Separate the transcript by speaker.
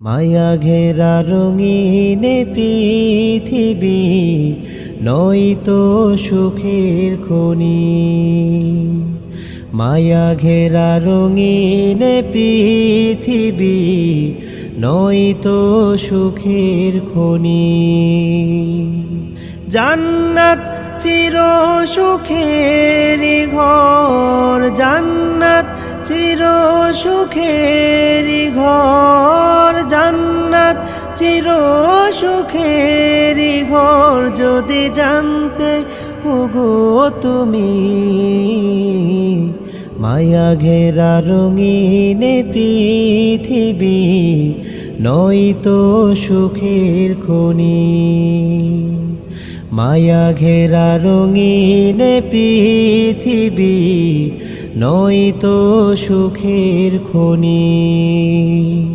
Speaker 1: মায়া ঘেরা রঙিন পৃথিবী নয়তো সুখের খনি। মায়া ঘেরা রঙিন পৃথিবী নয়তো সুখের খনি। জান্নাত চির সুখের ঘর, জান্নাত চির সুখের ঘর, জান্নাত চির সুখের ঘর। যদি জানতে ওগো তুমি, মায়া ঘেরা রঙিন পৃথিবী নয়তো সুখের খনি। মায়া ঘেরা রঙিন পৃথিবী নয়তো সুখের খনি।